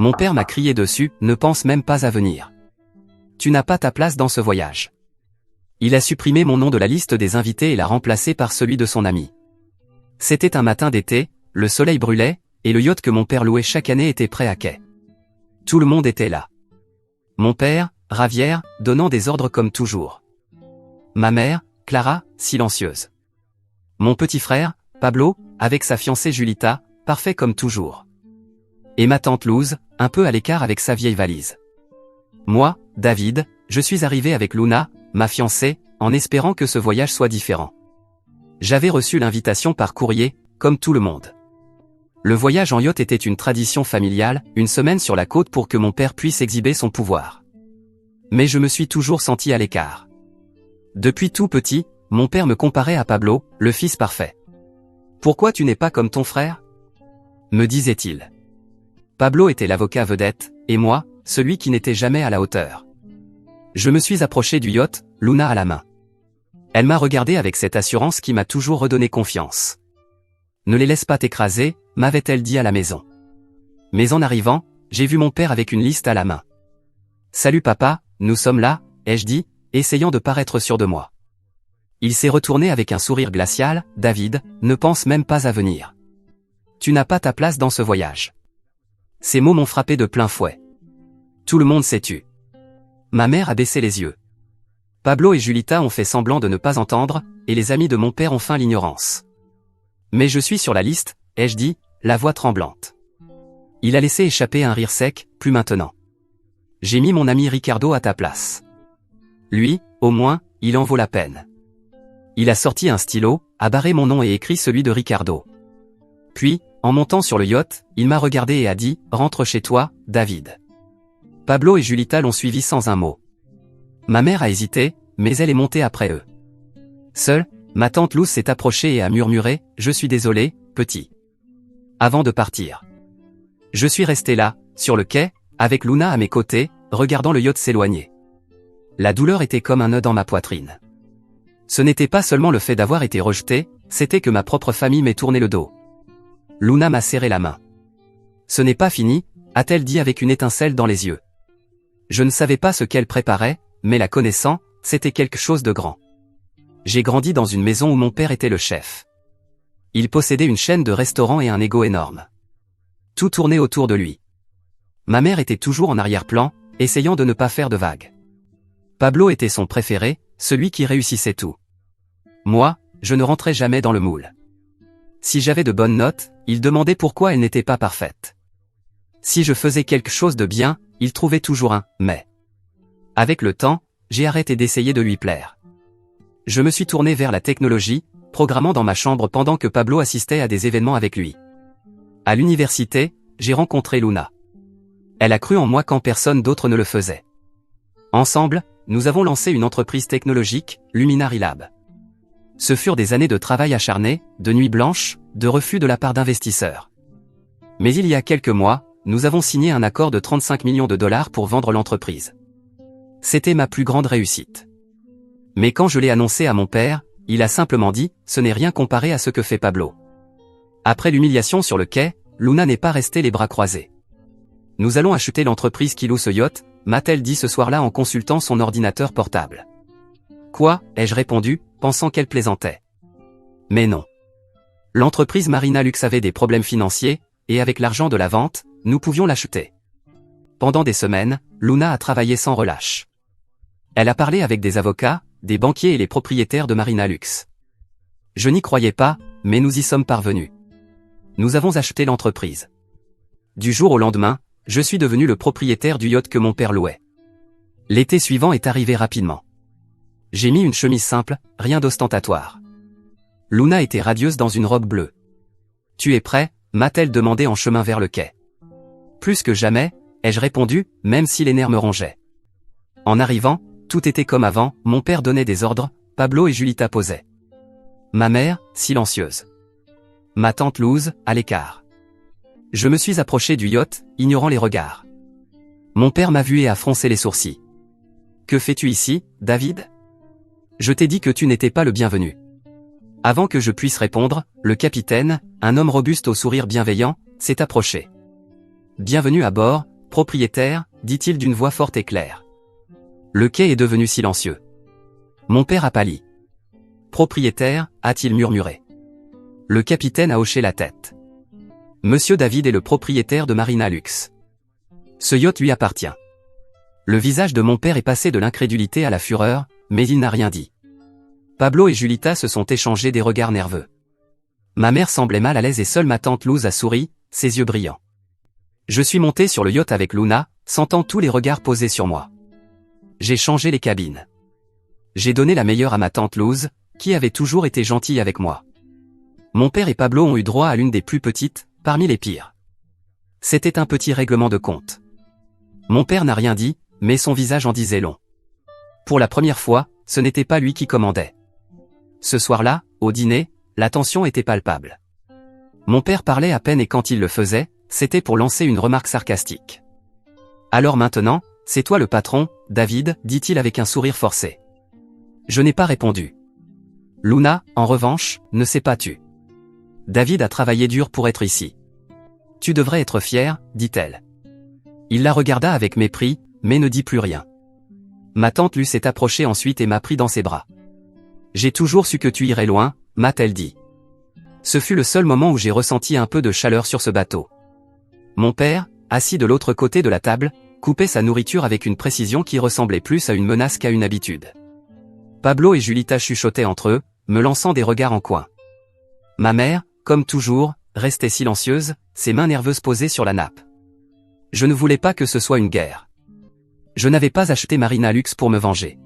Mon père m'a crié dessus, ne pense même pas à venir. Tu n'as pas ta place dans ce voyage. Il a supprimé mon nom de la liste des invités et l'a remplacé par celui de son ami. C'était un matin d'été, le soleil brûlait, et le yacht que mon père louait chaque année était prêt à quai. Tout le monde était là. Mon père, Ravière, donnant des ordres comme toujours. Ma mère, Clara, silencieuse. Mon petit frère, Pablo, avec sa fiancée Julita, parfait comme toujours. Et ma tante Luz, un peu à l'écart avec sa vieille valise. Moi, David, je suis arrivé avec Luna, ma fiancée, en espérant que ce voyage soit différent. J'avais reçu l'invitation par courrier, comme tout le monde. Le voyage en yacht était une tradition familiale, une semaine sur la côte pour que mon père puisse exhiber son pouvoir. Mais je me suis toujours senti à l'écart. Depuis tout petit, mon père me comparait à Pablo, le fils parfait. « Pourquoi tu n'es pas comme ton frère ?» me disait-il. Pablo était l'avocat vedette, et moi, celui qui n'était jamais à la hauteur. Je me suis approché du yacht, Luna à la main. Elle m'a regardé avec cette assurance qui m'a toujours redonné confiance. « Ne les laisse pas t'écraser », m'avait-elle dit à la maison. Mais en arrivant, j'ai vu mon père avec une liste à la main. « Salut papa, nous sommes là », ai-je dit, essayant de paraître sûr de moi. Il s'est retourné avec un sourire glacial. « David, ne pense même pas à venir. Tu n'as pas ta place dans ce voyage. » Ces mots m'ont frappé de plein fouet. Tout le monde s'est tu. Ma mère a baissé les yeux. Pablo et Julita ont fait semblant de ne pas entendre, et les amis de mon père ont feint l'ignorance. Mais je suis sur la liste, ai-je dit, la voix tremblante. Il a laissé échapper un rire sec, plus maintenant. J'ai mis mon ami Ricardo à ta place. Lui, au moins, il en vaut la peine. Il a sorti un stylo, a barré mon nom et écrit celui de Ricardo. Puis, en montant sur le yacht, il m'a regardé et a dit « Rentre chez toi, David ». Pablo et Julita l'ont suivi sans un mot. Ma mère a hésité, mais elle est montée après eux. Seule, ma tante Luz s'est approchée et a murmuré « Je suis désolé, petit ». Avant de partir. Je suis resté là, sur le quai, avec Luna à mes côtés, regardant le yacht s'éloigner. La douleur était comme un nœud dans ma poitrine. Ce n'était pas seulement le fait d'avoir été rejeté, c'était que ma propre famille m'ait tourné le dos. Luna m'a serré la main. « Ce n'est pas fini », a-t-elle dit avec une étincelle dans les yeux. Je ne savais pas ce qu'elle préparait, mais la connaissant, c'était quelque chose de grand. J'ai grandi dans une maison où mon père était le chef. Il possédait une chaîne de restaurants et un ego énorme. Tout tournait autour de lui. Ma mère était toujours en arrière-plan, essayant de ne pas faire de vagues. Pablo était son préféré, celui qui réussissait tout. Moi, je ne rentrais jamais dans le moule. Si j'avais de bonnes notes, il demandait pourquoi elles n'étaient pas parfaites. Si je faisais quelque chose de bien, il trouvait toujours un « mais ». Avec le temps, j'ai arrêté d'essayer de lui plaire. Je me suis tourné vers la technologie, programmant dans ma chambre pendant que Pablo assistait à des événements avec lui. À l'université, j'ai rencontré Luna. Elle a cru en moi quand personne d'autre ne le faisait. Ensemble, nous avons lancé une entreprise technologique, Luminary Lab. Ce furent des années de travail acharné, de nuits blanches, de refus de la part d'investisseurs. Mais il y a quelques mois, nous avons signé un accord de 35 millions de dollars pour vendre l'entreprise. C'était ma plus grande réussite. Mais quand je l'ai annoncé à mon père, il a simplement dit « Ce n'est rien comparé à ce que fait Pablo ». Après l'humiliation sur le quai, Luna n'est pas restée les bras croisés. « Nous allons acheter l'entreprise qui loue ce yacht », m'a-t-elle dit ce soir-là en consultant son ordinateur portable. « Quoi » ai-je répondu, pensant qu'elle plaisantait. Mais non. L'entreprise Marina Lux avait des problèmes financiers, et avec l'argent de la vente, nous pouvions l'acheter. Pendant des semaines, Luna a travaillé sans relâche. Elle a parlé avec des avocats, des banquiers et les propriétaires de Marina Lux. Je n'y croyais pas, mais nous y sommes parvenus. Nous avons acheté l'entreprise. Du jour au lendemain, je suis devenu le propriétaire du yacht que mon père louait. L'été suivant est arrivé rapidement. J'ai mis une chemise simple, rien d'ostentatoire. Luna était radieuse dans une robe bleue. « Tu es prêt ?» m'a-t-elle demandé en chemin vers le quai. Plus que jamais, ai-je répondu, même si les nerfs me rongeaient. En arrivant, tout était comme avant, mon père donnait des ordres, Pablo et Julita posaient. Ma mère, silencieuse. Ma tante Luz, à l'écart. Je me suis approché du yacht, ignorant les regards. Mon père m'a vu et a froncé les sourcils. « Que fais-tu ici, David ? Je t'ai dit que tu n'étais pas le bienvenu. » Avant que je puisse répondre, le capitaine, un homme robuste au sourire bienveillant, s'est approché. « Bienvenue à bord, Propriétaire, dit-il d'une voix forte et claire. Le quai est devenu silencieux. Mon père a pâli. Propriétaire, a-t-il murmuré. Le capitaine a hoché la tête. Monsieur David est le propriétaire de Marina Lux. Ce yacht lui appartient. Le visage de mon père est passé de l'incrédulité à la fureur, mais il n'a rien dit. Pablo et Julita se sont échangés des regards nerveux. Ma mère semblait mal à l'aise et seule ma tante Luz a souri, ses yeux brillants. Je suis monté sur le yacht avec Luna, sentant tous les regards posés sur moi. J'ai changé les cabines. J'ai donné la meilleure à ma tante Luz, qui avait toujours été gentille avec moi. Mon père et Pablo ont eu droit à l'une des plus petites, parmi les pires. C'était un petit règlement de compte. Mon père n'a rien dit, mais son visage en disait long. Pour la première fois, ce n'était pas lui qui commandait. Ce soir-là, au dîner, la tension était palpable. Mon père parlait à peine et quand il le faisait, c'était pour lancer une remarque sarcastique. Alors maintenant, c'est toi le patron, David, dit-il avec un sourire forcé. Je n'ai pas répondu. Luna, en revanche, ne s'est pas tue. David a travaillé dur pour être ici. Tu devrais être fier, dit-elle. Il la regarda avec mépris, mais ne dit plus rien. Ma tante Luce s'est approchée ensuite et m'a pris dans ses bras. J'ai toujours su que tu irais loin, m'a-t-elle dit. Ce fut le seul moment où j'ai ressenti un peu de chaleur sur ce bateau. Mon père, assis de l'autre côté de la table, coupait sa nourriture avec une précision qui ressemblait plus à une menace qu'à une habitude. Pablo et Julita chuchotaient entre eux, me lançant des regards en coin. Ma mère, comme toujours, restait silencieuse, ses mains nerveuses posées sur la nappe. Je ne voulais pas que ce soit une guerre. Je n'avais pas acheté Marina Lux pour me venger.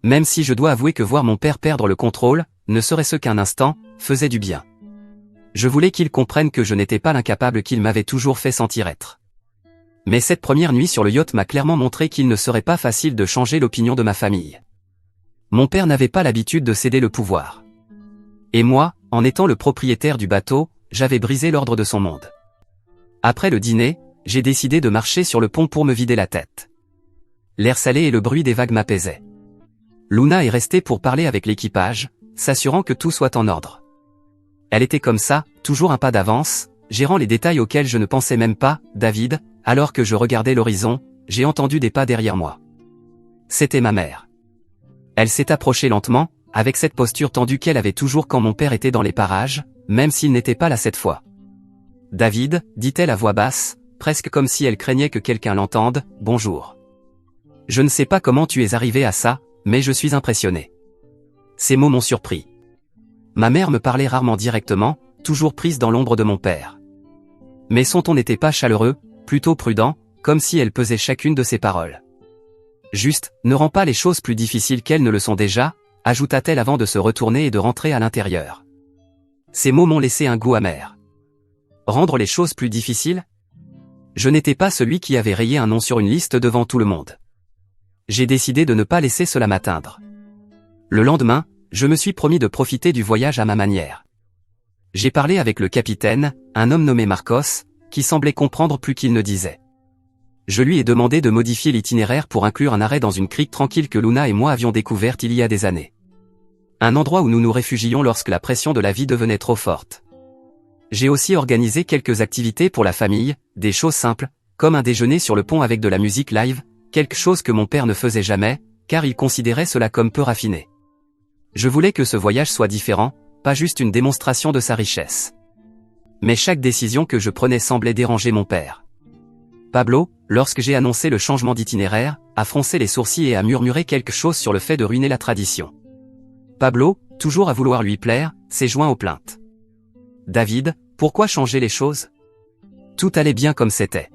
Même si je dois avouer que voir mon père perdre le contrôle, ne serait-ce qu'un instant, faisait du bien. Je voulais qu'il comprenne que je n'étais pas l'incapable qu'il m'avait toujours fait sentir être. Mais cette première nuit sur le yacht m'a clairement montré qu'il ne serait pas facile de changer l'opinion de ma famille. Mon père n'avait pas l'habitude de céder le pouvoir. Et moi, en étant le propriétaire du bateau, j'avais brisé l'ordre de son monde. Après le dîner, j'ai décidé de marcher sur le pont pour me vider la tête. L'air salé et le bruit des vagues m'apaisaient. Luna est restée pour parler avec l'équipage, s'assurant que tout soit en ordre. Elle était comme ça, toujours un pas d'avance, gérant les détails auxquels je ne pensais même pas, David, alors que je regardais l'horizon, j'ai entendu des pas derrière moi. C'était ma mère. Elle s'est approchée lentement, avec cette posture tendue qu'elle avait toujours quand mon père était dans les parages, même s'il n'était pas là cette fois. David, dit-elle à voix basse, presque comme si elle craignait que quelqu'un l'entende, bonjour. Je ne sais pas comment tu es arrivé à ça, mais je suis impressionné. Ces mots m'ont surpris. Ma mère me parlait rarement directement, toujours prise dans l'ombre de mon père. Mais son ton n'était pas chaleureux, plutôt prudent, comme si elle pesait chacune de ses paroles. Juste, ne rends pas les choses plus difficiles qu'elles ne le sont déjà, ajouta-t-elle avant de se retourner et de rentrer à l'intérieur. Ces mots m'ont laissé un goût amer. Rendre les choses plus difficiles? Je n'étais pas celui qui avait rayé un nom sur une liste devant tout le monde. J'ai décidé de ne pas laisser cela m'atteindre. Le lendemain, je me suis promis de profiter du voyage à ma manière. J'ai parlé avec le capitaine, un homme nommé Marcos, qui semblait comprendre plus qu'il ne disait. Je lui ai demandé de modifier l'itinéraire pour inclure un arrêt dans une crique tranquille que Luna et moi avions découverte il y a des années. Un endroit où nous nous réfugions lorsque la pression de la vie devenait trop forte. J'ai aussi organisé quelques activités pour la famille, des choses simples, comme un déjeuner sur le pont avec de la musique live, quelque chose que mon père ne faisait jamais, car il considérait cela comme peu raffiné. Je voulais que ce voyage soit différent, pas juste une démonstration de sa richesse. Mais chaque décision que je prenais semblait déranger mon père. Pablo, lorsque j'ai annoncé le changement d'itinéraire, a froncé les sourcils et a murmuré quelque chose sur le fait de ruiner la tradition. Pablo, toujours à vouloir lui plaire, s'est joint aux plaintes. David, pourquoi changer les choses? Tout allait bien comme c'était.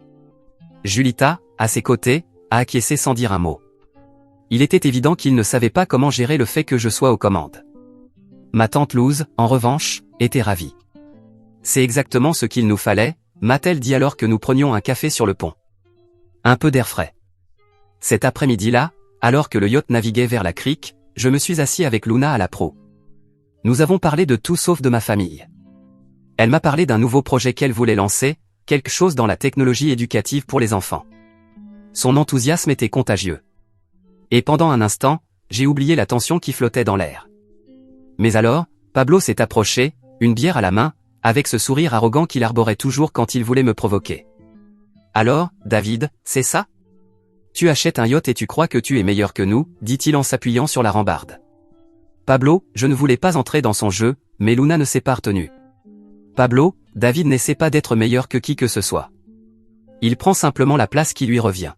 Julita, à ses côtés, a acquiescé sans dire un mot. Il était évident qu'il ne savait pas comment gérer le fait que je sois aux commandes. Ma tante Luz, en revanche, était ravie. C'est exactement ce qu'il nous fallait, m'a-t-elle dit alors que nous prenions un café sur le pont. Un peu d'air frais. Cet après-midi-là, alors que le yacht naviguait vers la crique, je me suis assis avec Luna à la proue. Nous avons parlé de tout sauf de ma famille. Elle m'a parlé d'un nouveau projet qu'elle voulait lancer, quelque chose dans la technologie éducative pour les enfants. Son enthousiasme était contagieux. Et pendant un instant, j'ai oublié la tension qui flottait dans l'air. Mais alors, Pablo s'est approché, une bière à la main, avec ce sourire arrogant qu'il arborait toujours quand il voulait me provoquer. Alors, David, c'est ça? Tu achètes un yacht et tu crois que tu es meilleur que nous, dit-il en s'appuyant sur la rambarde. Pablo, je ne voulais pas entrer dans son jeu, mais Luna ne s'est pas retenue. Pablo, David n'essaie pas d'être meilleur que qui que ce soit. Il prend simplement la place qui lui revient.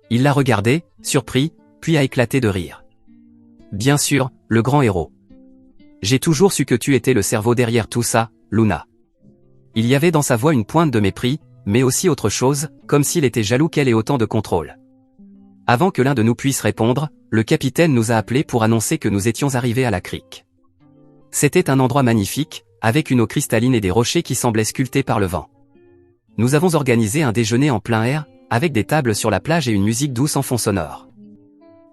Il l'a regardé, surpris, puis a éclaté de rire. Bien sûr, le grand héros. J'ai toujours su que tu étais le cerveau derrière tout ça, Luna. Il y avait dans sa voix une pointe de mépris, mais aussi autre chose, comme s'il était jaloux qu'elle ait autant de contrôle. Avant que l'un de nous puisse répondre, le capitaine nous a appelés pour annoncer que nous étions arrivés à la crique. C'était un endroit magnifique, avec une eau cristalline et des rochers qui semblaient sculptés par le vent. Nous avons organisé un déjeuner en plein air, avec des tables sur la plage et une musique douce en fond sonore.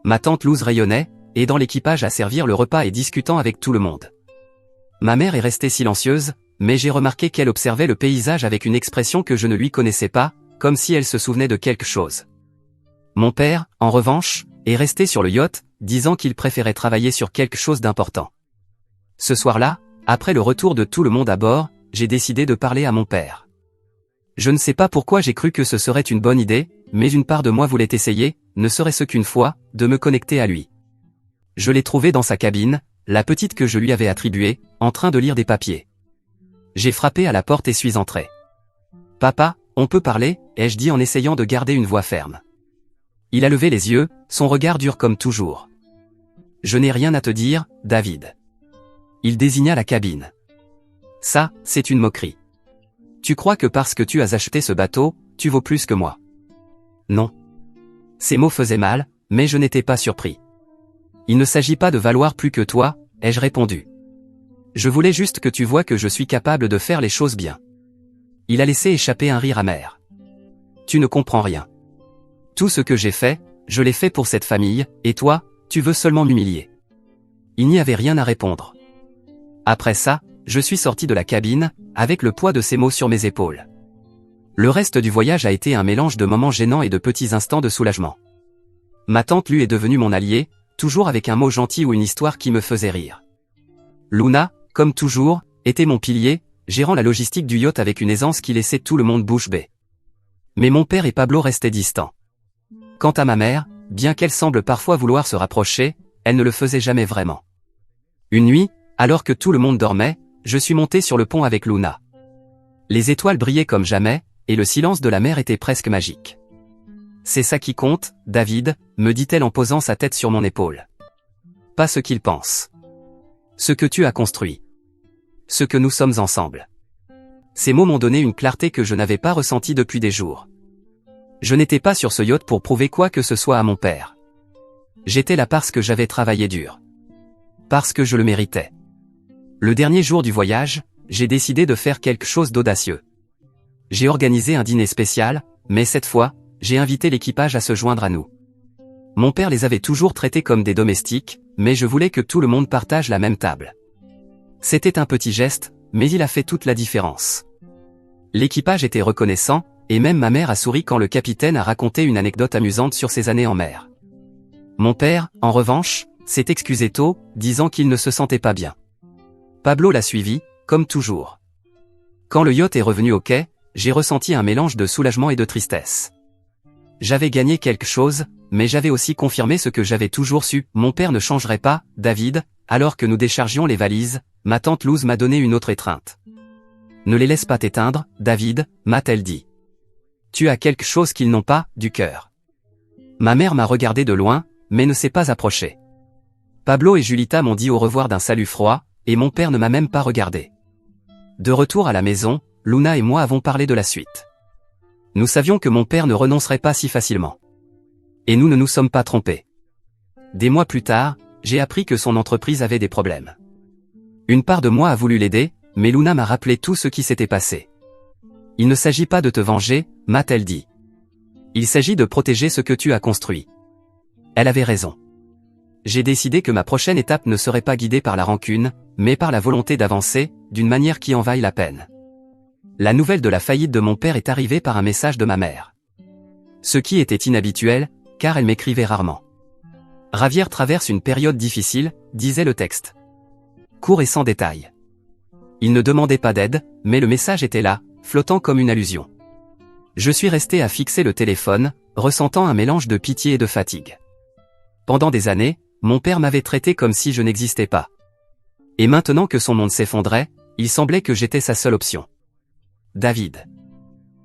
Ma tante Luz rayonnait, aidant l'équipage à servir le repas et discutant avec tout le monde. Ma mère est restée silencieuse, mais j'ai remarqué qu'elle observait le paysage avec une expression que je ne lui connaissais pas, comme si elle se souvenait de quelque chose. Mon père, en revanche, est resté sur le yacht, disant qu'il préférait travailler sur quelque chose d'important. Ce soir-là, après le retour de tout le monde à bord, j'ai décidé de parler à mon père. Je ne sais pas pourquoi j'ai cru que ce serait une bonne idée, mais une part de moi voulait essayer, ne serait-ce qu'une fois, de me connecter à lui. Je l'ai trouvé dans sa cabine, la petite que je lui avais attribuée, en train de lire des papiers. J'ai frappé à la porte et suis entré. « Papa, on peut parler ?» ai-je dit en essayant de garder une voix ferme. Il a levé les yeux, son regard dur comme toujours. « Je n'ai rien à te dire, David. » Il désigna la cabine. « Ça, c'est une moquerie. Tu crois que parce que tu as acheté ce bateau, tu vaux plus que moi. » Non. Ces mots faisaient mal, mais je n'étais pas surpris. « Il ne s'agit pas de valoir plus que toi, » ai-je répondu. « Je voulais juste que tu vois que je suis capable de faire les choses bien. » Il a laissé échapper un rire amer. « Tu ne comprends rien. Tout ce que j'ai fait, je l'ai fait pour cette famille, et toi, tu veux seulement m'humilier. » Il n'y avait rien à répondre. Après ça, je suis sorti de la cabine, avec le poids de ces mots sur mes épaules. Le reste du voyage a été un mélange de moments gênants et de petits instants de soulagement. Ma tante lui est devenue mon allié, toujours avec un mot gentil ou une histoire qui me faisait rire. Luna, comme toujours, était mon pilier, gérant la logistique du yacht avec une aisance qui laissait tout le monde bouche bée. Mais mon père et Pablo restaient distants. Quant à ma mère, bien qu'elle semble parfois vouloir se rapprocher, elle ne le faisait jamais vraiment. Une nuit, alors que tout le monde dormait, je suis monté sur le pont avec Luna. Les étoiles brillaient comme jamais, et le silence de la mer était presque magique. « C'est ça qui compte, David », me dit-elle en posant sa tête sur mon épaule. « Pas ce qu'il pense. Ce que tu as construit. Ce que nous sommes ensemble. » Ces mots m'ont donné une clarté que je n'avais pas ressentie depuis des jours. Je n'étais pas sur ce yacht pour prouver quoi que ce soit à mon père. J'étais là parce que j'avais travaillé dur. Parce que je le méritais. Le dernier jour du voyage, j'ai décidé de faire quelque chose d'audacieux. J'ai organisé un dîner spécial, mais cette fois, j'ai invité l'équipage à se joindre à nous. Mon père les avait toujours traités comme des domestiques, mais je voulais que tout le monde partage la même table. C'était un petit geste, mais il a fait toute la différence. L'équipage était reconnaissant, et même ma mère a souri quand le capitaine a raconté une anecdote amusante sur ses années en mer. Mon père, en revanche, s'est excusé tôt, disant qu'il ne se sentait pas bien. Pablo l'a suivi, comme toujours. Quand le yacht est revenu au quai, j'ai ressenti un mélange de soulagement et de tristesse. J'avais gagné quelque chose, mais j'avais aussi confirmé ce que j'avais toujours su, mon père ne changerait pas, David. Alors que nous déchargions les valises, ma tante Luz m'a donné une autre étreinte. « Ne les laisse pas t'éteindre, David », m'a-t-elle dit. « Tu as quelque chose qu'ils n'ont pas, du cœur. » Ma mère m'a regardé de loin, mais ne s'est pas approchée. Pablo et Julita m'ont dit au revoir d'un salut froid, et mon père ne m'a même pas regardé. De retour à la maison, Luna et moi avons parlé de la suite. Nous savions que mon père ne renoncerait pas si facilement. Et nous ne nous sommes pas trompés. Des mois plus tard, j'ai appris que son entreprise avait des problèmes. Une part de moi a voulu l'aider, mais Luna m'a rappelé tout ce qui s'était passé. « Il ne s'agit pas de te venger », m'a-t-elle dit. « Il s'agit de protéger ce que tu as construit. » Elle avait raison. J'ai décidé que ma prochaine étape ne serait pas guidée par la rancune, mais par la volonté d'avancer, d'une manière qui en vaille la peine. La nouvelle de la faillite de mon père est arrivée par un message de ma mère. Ce qui était inhabituel, car elle m'écrivait rarement. Ravière traverse une période difficile, disait le texte. Court et sans détail. Il ne demandait pas d'aide, mais le message était là, flottant comme une allusion. Je suis resté à fixer le téléphone, ressentant un mélange de pitié et de fatigue. Pendant des années, mon père m'avait traité comme si je n'existais pas. Et maintenant que son monde s'effondrait, il semblait que j'étais sa seule option. David.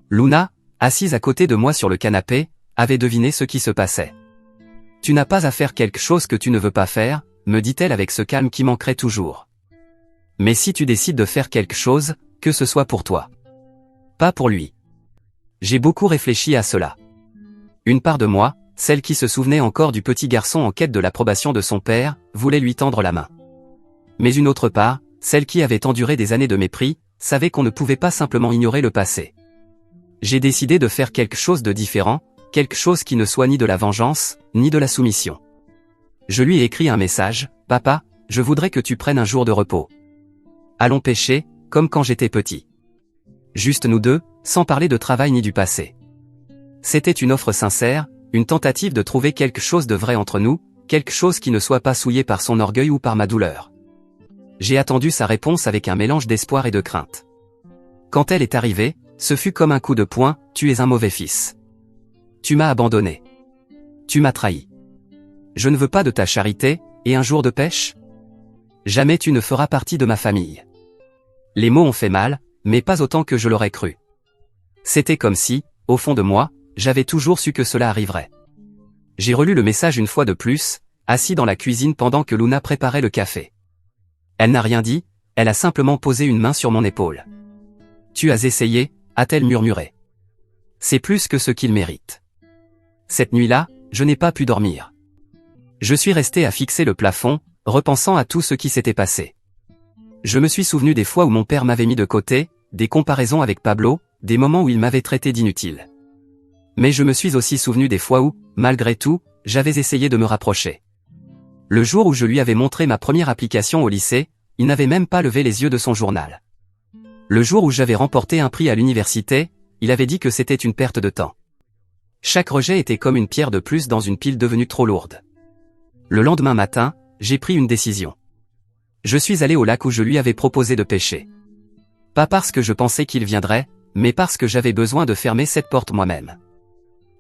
Luna, assise à côté de moi sur le canapé, avait deviné ce qui se passait. « Tu n'as pas à faire quelque chose que tu ne veux pas faire », me dit-elle avec ce calme qui manquerait toujours. « Mais si tu décides de faire quelque chose, que ce soit pour toi. Pas pour lui. » J'ai beaucoup réfléchi à cela. Une part de moi, celle qui se souvenait encore du petit garçon en quête de l'approbation de son père, voulait lui tendre la main. Mais une autre part, celle qui avait enduré des années de mépris, savait qu'on ne pouvait pas simplement ignorer le passé. J'ai décidé de faire quelque chose de différent, quelque chose qui ne soit ni de la vengeance, ni de la soumission. Je lui ai écrit un message, « Papa, je voudrais que tu prennes un jour de repos. Allons pêcher, comme quand j'étais petit. » Juste nous deux, sans parler de travail ni du passé. C'était une offre sincère, une tentative de trouver quelque chose de vrai entre nous, quelque chose qui ne soit pas souillé par son orgueil ou par ma douleur. J'ai attendu sa réponse avec un mélange d'espoir et de crainte. Quand elle est arrivée, ce fut comme un coup de poing, « Tu es un mauvais fils. Tu m'as abandonné. Tu m'as trahi. Je ne veux pas de ta charité, et un jour de pêche ? Jamais tu ne feras partie de ma famille. » Les mots ont fait mal, mais pas autant que je l'aurais cru. C'était comme si, au fond de moi, j'avais toujours su que cela arriverait. J'ai relu le message une fois de plus, assis dans la cuisine pendant que Luna préparait le café. Elle n'a rien dit, elle a simplement posé une main sur mon épaule. « Tu as essayé », a-t-elle murmuré. « C'est plus que ce qu'il mérite. » Cette nuit-là, je n'ai pas pu dormir. Je suis resté à fixer le plafond, repensant à tout ce qui s'était passé. Je me suis souvenu des fois où mon père m'avait mis de côté, des comparaisons avec Pablo, des moments où il m'avait traité d'inutile. Mais je me suis aussi souvenu des fois où, malgré tout, j'avais essayé de me rapprocher. Le jour où je lui avais montré ma première application au lycée, il n'avait même pas levé les yeux de son journal. Le jour où j'avais remporté un prix à l'université, il avait dit que c'était une perte de temps. Chaque rejet était comme une pierre de plus dans une pile devenue trop lourde. Le lendemain matin, j'ai pris une décision. Je suis allé au lac où je lui avais proposé de pêcher. Pas parce que je pensais qu'il viendrait, mais parce que j'avais besoin de fermer cette porte moi-même.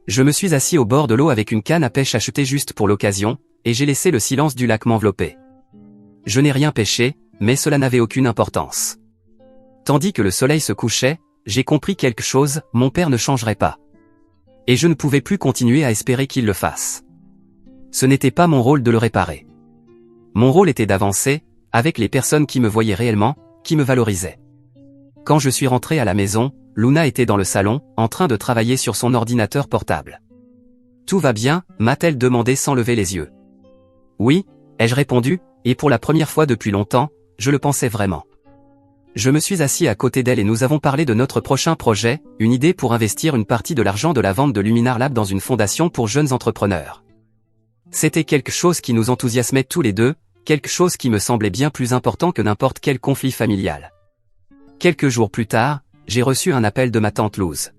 Je me suis assis au bord de l'eau avec une canne à pêche achetée juste pour l'occasion, et j'ai laissé le silence du lac m'envelopper. Je n'ai rien pêché, mais cela n'avait aucune importance. Tandis que le soleil se couchait, j'ai compris quelque chose, mon père ne changerait pas. Et je ne pouvais plus continuer à espérer qu'il le fasse. Ce n'était pas mon rôle de le réparer. Mon rôle était d'avancer, avec les personnes qui me voyaient réellement, qui me valorisaient. Quand je suis rentré à la maison, Luna était dans le salon, en train de travailler sur son ordinateur portable. « Tout va bien ?» m'a-t-elle demandé sans lever les yeux. « Oui », ai-je répondu, et pour la première fois depuis longtemps, je le pensais vraiment. Je me suis assis à côté d'elle et nous avons parlé de notre prochain projet, une idée pour investir une partie de l'argent de la vente de Luminar Lab dans une fondation pour jeunes entrepreneurs. C'était quelque chose qui nous enthousiasmait tous les deux, quelque chose qui me semblait bien plus important que n'importe quel conflit familial. Quelques jours plus tard, j'ai reçu un appel de ma tante Luz.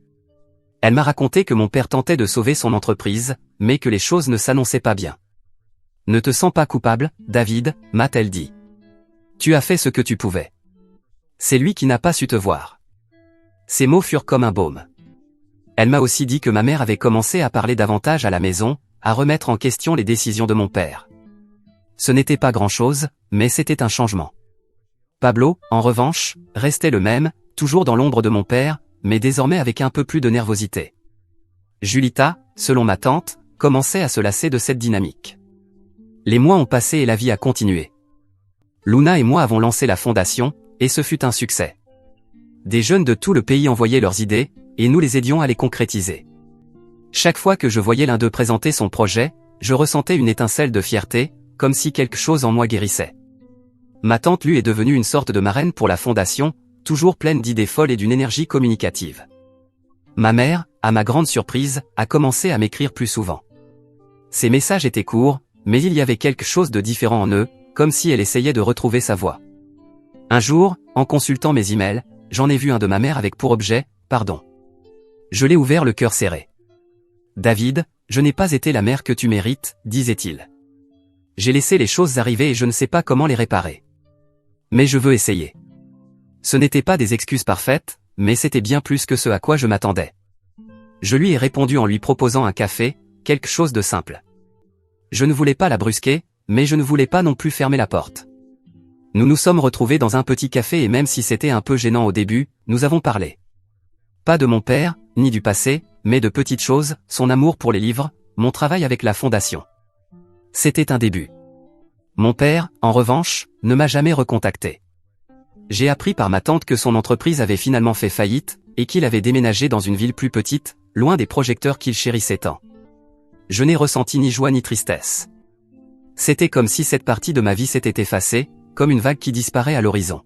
Elle m'a raconté que mon père tentait de sauver son entreprise, mais que les choses ne s'annonçaient pas bien. « Ne te sens pas coupable, David », m'a-t-elle dit. « Tu as fait ce que tu pouvais. C'est lui qui n'a pas su te voir. » Ces mots furent comme un baume. Elle m'a aussi dit que ma mère avait commencé à parler davantage à la maison, à remettre en question les décisions de mon père. Ce n'était pas grand-chose, mais c'était un changement. Pablo, en revanche, restait le même, toujours dans l'ombre de mon père, mais désormais avec un peu plus de nervosité. Julita, selon ma tante, commençait à se lasser de cette dynamique. Les mois ont passé et la vie a continué. Luna et moi avons lancé la fondation, et ce fut un succès. Des jeunes de tout le pays envoyaient leurs idées, et nous les aidions à les concrétiser. Chaque fois que je voyais l'un d'eux présenter son projet, je ressentais une étincelle de fierté, comme si quelque chose en moi guérissait. Ma tante lui est devenue une sorte de marraine pour la fondation, toujours pleine d'idées folles et d'une énergie communicative. Ma mère, à ma grande surprise, a commencé à m'écrire plus souvent. Ses messages étaient courts, mais il y avait quelque chose de différent en eux, comme si elle essayait de retrouver sa voix. Un jour, en consultant mes emails, j'en ai vu un de ma mère avec pour objet « Pardon ». Je l'ai ouvert le cœur serré. « David, je n'ai pas été la mère que tu mérites », disait-il. J'ai laissé les choses arriver et je ne sais pas comment les réparer. Mais je veux essayer. Ce n'étaient pas des excuses parfaites, mais c'était bien plus que ce à quoi je m'attendais. Je lui ai répondu en lui proposant un café, quelque chose de simple. Je ne voulais pas la brusquer, mais je ne voulais pas non plus fermer la porte. Nous nous sommes retrouvés dans un petit café et même si c'était un peu gênant au début, nous avons parlé. Pas de mon père, ni du passé, mais de petites choses, son amour pour les livres, mon travail avec la fondation. C'était un début. Mon père, en revanche, ne m'a jamais recontacté. J'ai appris par ma tante que son entreprise avait finalement fait faillite, et qu'il avait déménagé dans une ville plus petite, loin des projecteurs qu'il chérissait tant. Je n'ai ressenti ni joie ni tristesse. C'était comme si cette partie de ma vie s'était effacée, comme une vague qui disparaît à l'horizon.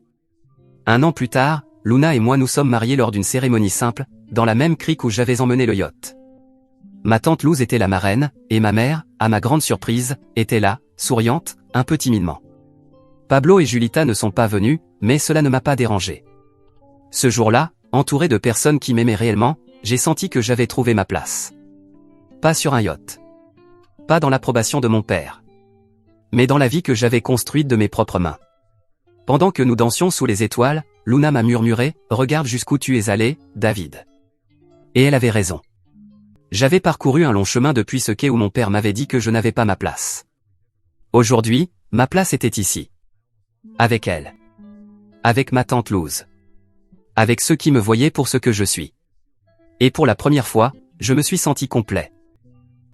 1 an plus tard, Luna et moi nous sommes mariés lors d'une cérémonie simple, dans la même crique où j'avais emmené le yacht. Ma tante Luz était la marraine, et ma mère, à ma grande surprise, était là, souriante, un peu timidement. Pablo et Julita ne sont pas venus, mais cela ne m'a pas dérangé. Ce jour-là, entouré de personnes qui m'aimaient réellement, j'ai senti que j'avais trouvé ma place. Pas sur un yacht. Pas dans l'approbation de mon père. Mais dans la vie que j'avais construite de mes propres mains. Pendant que nous dansions sous les étoiles, Luna m'a murmuré « Regarde jusqu'où tu es allé, David. » Et elle avait raison. J'avais parcouru un long chemin depuis ce quai où mon père m'avait dit que je n'avais pas ma place. Aujourd'hui, ma place était ici. Avec elle. Avec ma tante Luz. Avec ceux qui me voyaient pour ce que je suis. Et pour la première fois, je me suis senti complet.